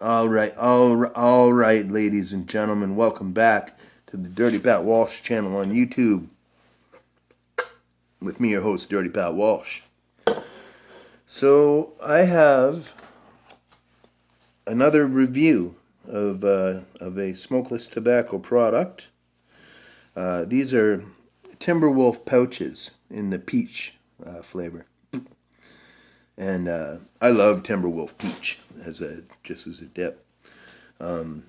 All right, ladies and gentlemen, welcome back to the Dirty Pat Walsh channel on YouTube with me, your host, Dirty Pat Walsh. So I have another review of a smokeless tobacco product. These are Timberwolf pouches in the peach flavor, and I love Timberwolf peach just as a dip. And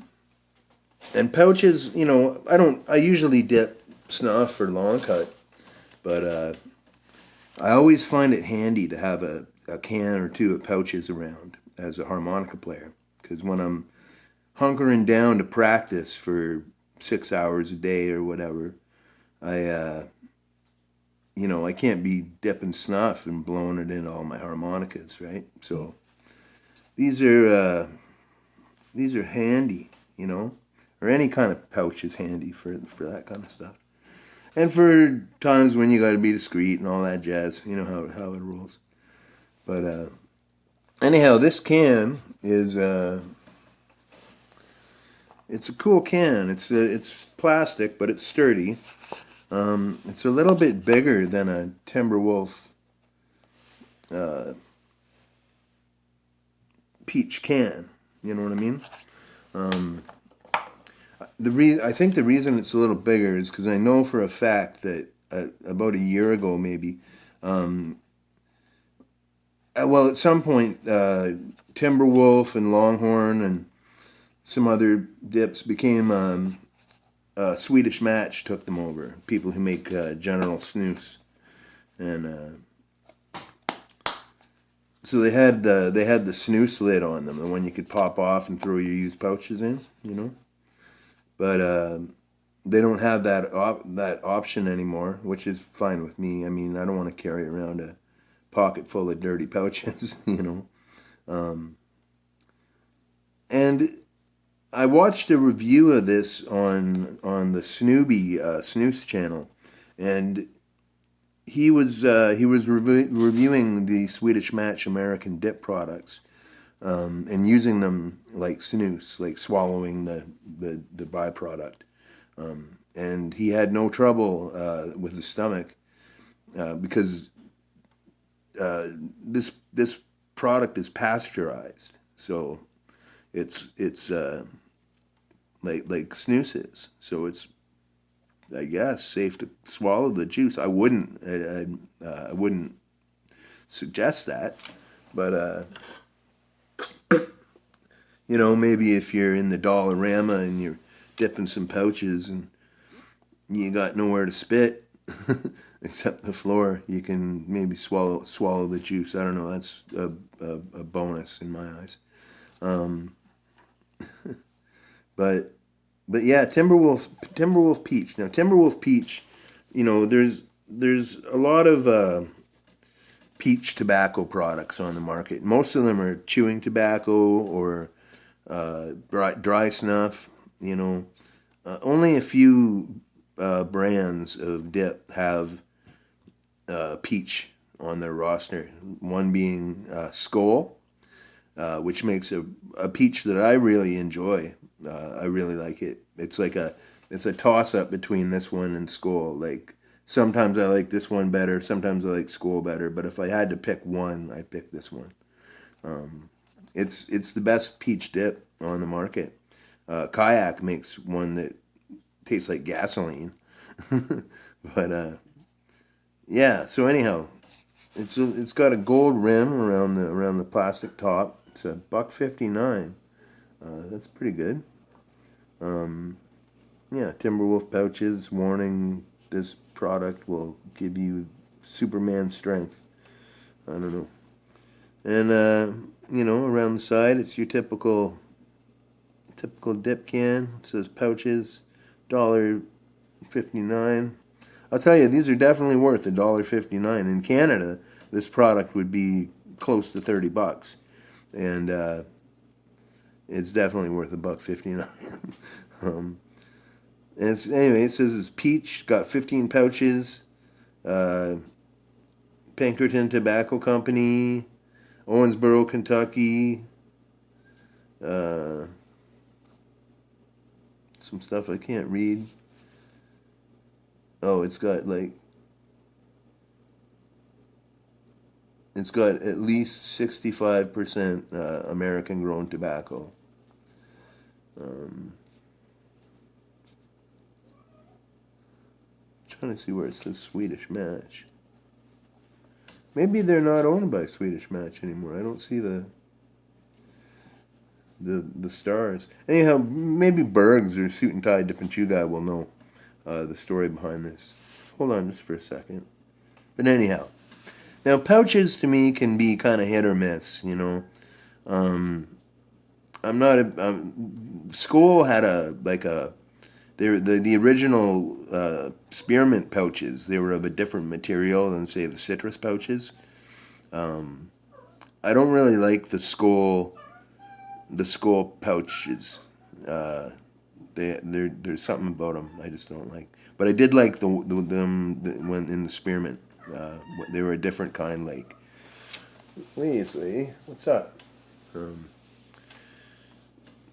pouches, I usually dip snuff or long cut, but I always find it handy to have a can or two of pouches around as a harmonica player. Because when I'm hunkering down to practice for 6 hours a day or whatever, I, I can't be dipping snuff and blowing it into all my harmonicas, right? So these are these are handy, or any kind of pouch is handy for that kind of stuff. And for times when you got to be discreet and all that jazz, you know how it rolls. But anyhow, this can is it's a cool can. It's plastic, but it's sturdy. It's a little bit bigger than a Timberwolf peach can. You know what I mean? I think the reason it's a little bigger is because I know for a fact that about a year ago, maybe, at some point, Timberwolf and Longhorn and some other dips became Swedish Match took them over. People who make General Snus, and so they had the snooze lid on them, the one you could pop off and throw your used pouches in, But they don't have that option anymore, which is fine with me. I mean, I don't want to carry around a pocket full of dirty pouches, And I watched a review of this on the Snooby Snooze channel, and he was reviewing the Swedish Match American dip products, and using them like snus, like swallowing the byproduct. And he had no trouble with the stomach because this product is pasteurized, so it's like snus is. So it's, I guess, safe to swallow the juice. I wouldn't suggest that, but maybe if you're in the Dollarama and you're dipping some pouches and you got nowhere to spit except the floor, you can maybe swallow the juice. I don't know. That's a bonus in my eyes. But yeah, Timberwolf peach. Now Timberwolf peach, there's a lot of peach tobacco products on the market. Most of them are chewing tobacco or dry snuff. Only a few brands of dip have peach on their roster. One being Skoal, which makes a peach that I really enjoy. I really like it. It's a toss up between this one and Skoal. Like sometimes I like this one better, sometimes I like Skoal better. But if I had to pick one, I'd pick this one. It's the best peach dip on the market. Kayak makes one that tastes like gasoline. But yeah. So anyhow, it's got a gold rim around the plastic top. It's $1.59. That's pretty good. Yeah, Timberwolf pouches. Warning: this product will give you Superman strength. I don't know. And around the side, it's your typical dip can. It says pouches, $1.59. I'll tell you, these are definitely worth $1.59. In Canada, this product would be close to $30, and it's definitely worth $1.59. Anyway, it says it's peach. Got 15 pouches. Pinkerton Tobacco Company, Owensboro, Kentucky. Uh, some stuff I can't read. Oh, it's got at least 65% American grown tobacco. Um, Trying to see where it says Swedish Match. Maybe they're not owned by Swedish Match anymore. I don't see the stars. Anyhow, maybe Bergs or Suit and Tie Dip and Chew guy will know the story behind this. Hold on just for a second. But anyhow, now pouches to me can be kind of hit or miss. You know, I'm not a Skoal had the original spearmint pouches. They were of a different material than say the citrus pouches. I don't really like the Skoal pouches. There's something about them I just don't like. But I did like when in the spearmint. They were a different kind. Like, Weasley, what's up? Um,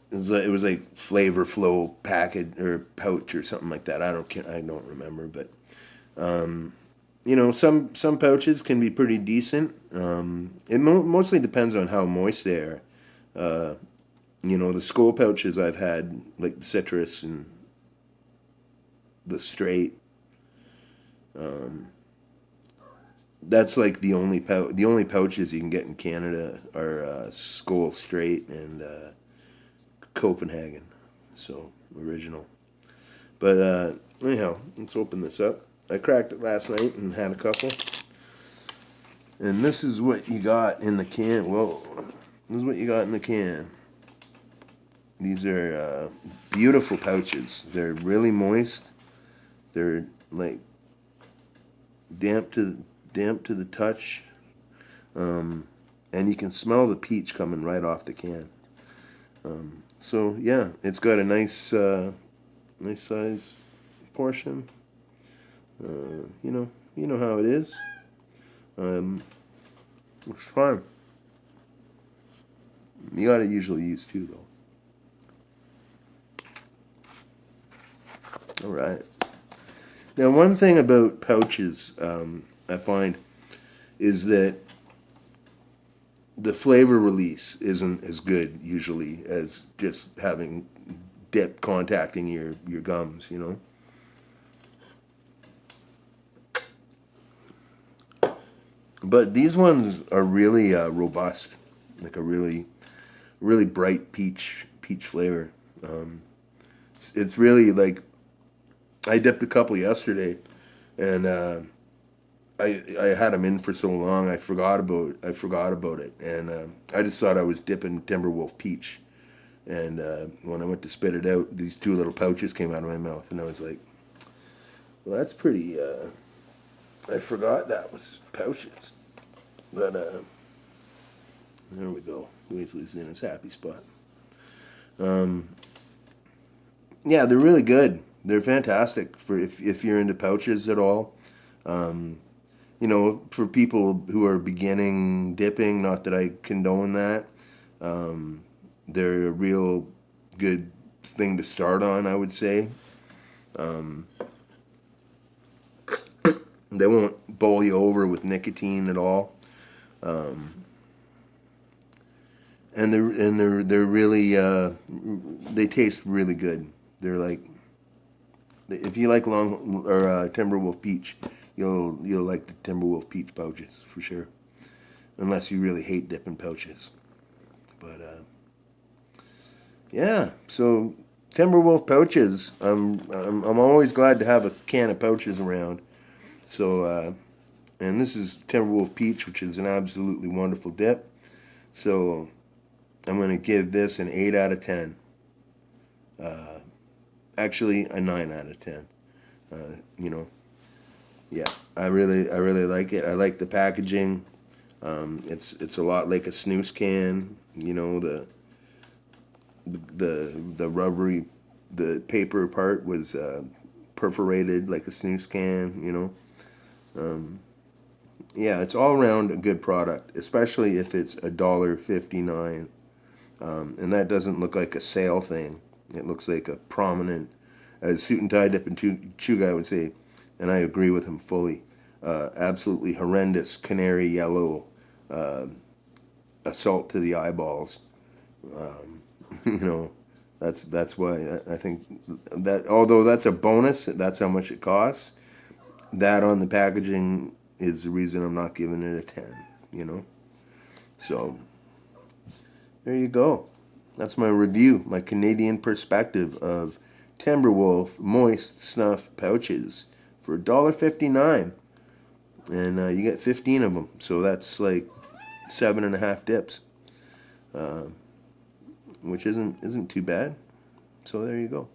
it was like Flavor Flow package or pouch or something like that. I don't remember, but you know, some pouches can be pretty decent. It mostly depends on how moist they are. You know, the Skoal pouches I've had, like the citrus and the straight. That's like the only pouches you can get in Canada are Skoal Straight and Copenhagen, so original. But anyhow, let's open this up. I cracked it last night and had a couple. And this is what you got in the can. Whoa, this is what you got in the can. These are beautiful pouches. They're really moist. They're like damp to the touch, and you can smell the peach coming right off the can. So yeah, it's got a nice size portion. You know how it is. It's fine. You gotta usually use two though. All right. Now, one thing about pouches I find is that the flavor release isn't as good usually as just having dip contacting your gums, you know. But these ones are really robust, like a really bright peach flavor. It's really like I dipped a couple yesterday, and I had them in for so long I forgot about it, and I just thought I was dipping Timberwolf peach, and when I went to spit it out, these two little pouches came out of my mouth, and I was like, well, that's pretty. I forgot that was pouches, but there we go. Weasley's in his happy spot. Yeah, they're really good. They're fantastic for if you're into pouches at all. You know, for people who are beginning dipping, not that I condone that, they're a real good thing to start on, I would say. They won't bowl you over with nicotine at all. And they're really they taste really good. They're like, if you like long or Timberwolf peach, you'll like the Timberwolf peach pouches for sure. Unless you really hate dipping pouches, but yeah. So Timberwolf pouches. I'm always glad to have a can of pouches around. So and this is Timberwolf peach, which is an absolutely wonderful dip. So I'm going to give this an 8 out of 10. Actually, a 9 out of 10. You know, yeah, I really like it. I like the packaging. It's a lot like a snooze can. You know, the rubbery, the paper part was perforated like a snooze can. You know, yeah, it's all around a good product, especially if it's $1.59 And that doesn't look like a sale thing. It looks like a prominent, as Suit and Tie Dip and Chew Guy would say, and I agree with him fully, absolutely horrendous canary yellow assault to the eyeballs. You know, that's why I think that, although that's a bonus, that's how much it costs. That on the packaging is the reason I'm not giving it a 10. You know, so there you go. That's my review, my Canadian perspective of Timberwolf moist snuff pouches for $1.59, and you get 15 of them. So that's like 7.5 dips, which isn't too bad. So there you go.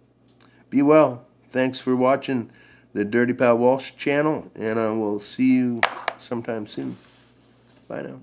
Be well. Thanks for watching the Dirty Pat Walsh channel, and I will see you sometime soon. Bye now.